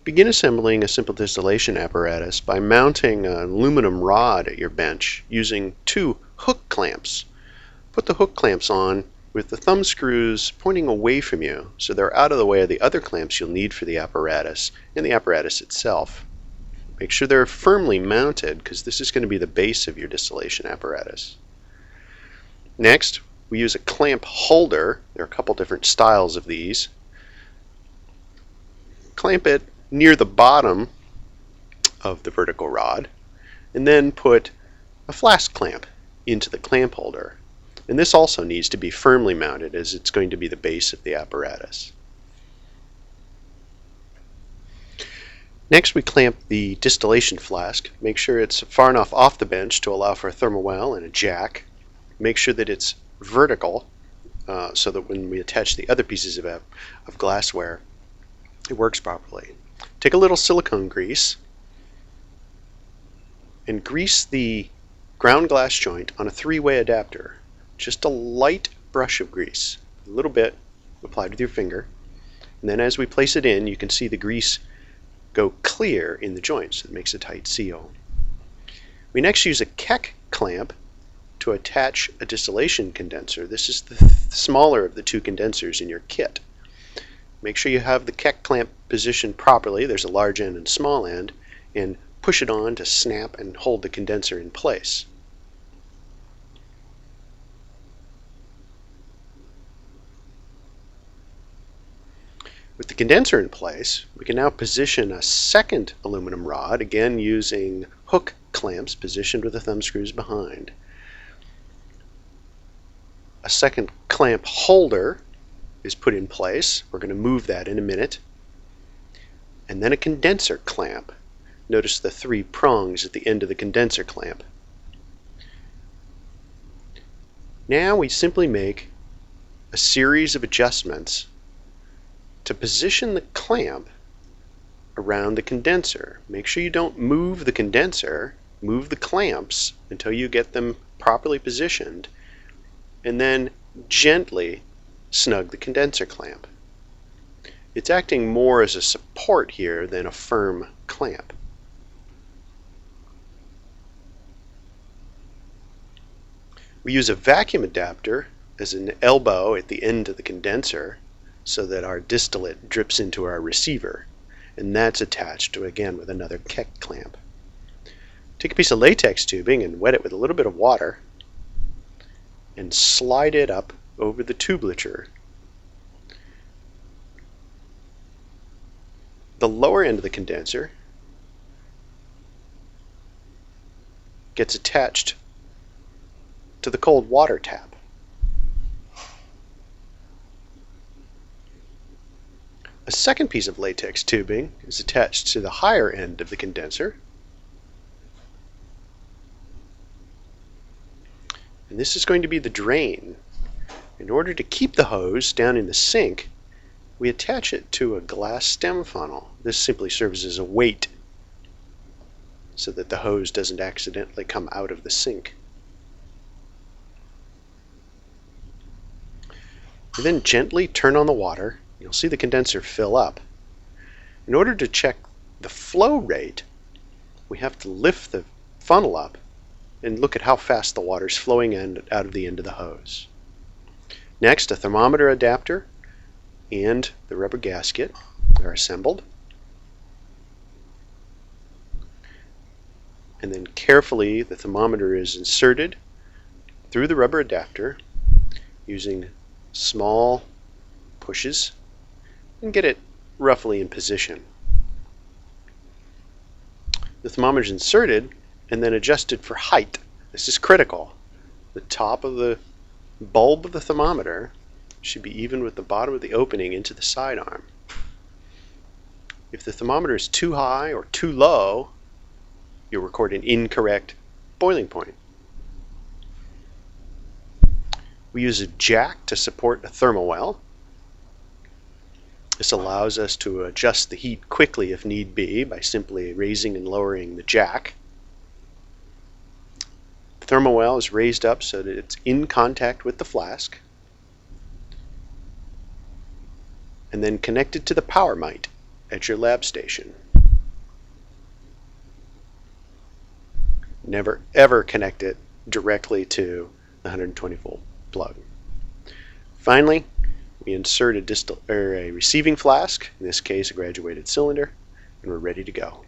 Begin assembling a simple distillation apparatus by mounting an aluminum rod at your bench using 2 hook clamps. Put the hook clamps on with the thumb screws pointing away from you so they're out of the way of the other clamps you'll need for the apparatus and the apparatus itself. Make sure they're firmly mounted because this is going to be the base of your distillation apparatus. Next, we use a clamp holder. There are a couple different styles of these. Clamp it near the bottom of the vertical rod and then put a flask clamp into the clamp holder. And this also needs to be firmly mounted as it's going to be the base of the apparatus. Next, we clamp the distillation flask. Make sure it's far enough off the bench to allow for a thermal well and a jack. Make sure that it's vertical so that when we attach the other pieces of glassware, it works properly. Take a little silicone grease and grease the ground glass joint on a 3-way adapter. Just a light brush of grease, a little bit applied with your finger, and then as we place it in, you can see the grease go clear in the joints. It makes a tight seal. We next use a Keck clamp to attach a distillation condenser. This is the smaller of the 2 condensers in your kit. Make sure you have the Keck clamp positioned properly. There's a large end and small end, and push it on to snap and hold the condenser in place. With the condenser in place, we can now position a second aluminum rod, again using hook clamps positioned with the thumb screws behind. A second clamp holder is put in place. We're going to move that in a minute. And then a condenser clamp. Notice the 3 prongs at the end of the condenser clamp. Now we simply make a series of adjustments to position the clamp around the condenser. Make sure you don't move the condenser, move the clamps until you get them properly positioned, and then gently snug the condenser clamp. It's acting more as a support here than a firm clamp. We use a vacuum adapter as an elbow at the end of the condenser so that our distillate drips into our receiver, and that's attached to, again, with another Keck clamp. Take a piece of latex tubing and wet it with a little bit of water and slide it up over the tubulature. The lower end of the condenser gets attached to the cold water tap. A second piece of latex tubing is attached to the higher end of the condenser. And this is going to be the drain. In order to keep the hose down in the sink, we attach it to a glass stem funnel. This simply serves as a weight so that the hose doesn't accidentally come out of the sink. We then gently turn on the water. You'll see the condenser fill up. In order to check the flow rate, we have to lift the funnel up and look at how fast the water is flowing in out of the end of the hose. Next, a thermometer adapter and the rubber gasket are assembled. And then carefully the thermometer is inserted through the rubber adapter using small pushes and get it roughly in position. The thermometer is inserted and then adjusted for height. This is critical. The top of the bulb of the thermometer should be even with the bottom of the opening into the sidearm. If the thermometer is too high or too low, you'll record an incorrect boiling point. We use a jack to support a thermal well. This allows us to adjust the heat quickly if need be by simply raising and lowering the jack. The thermal well is raised up so that it's in contact with the flask and then connected to the power mite. at your lab station. Never ever connect it directly to the 120 volt plug. Finally, we insert a receiving flask, in this case a graduated cylinder, and we're ready to go.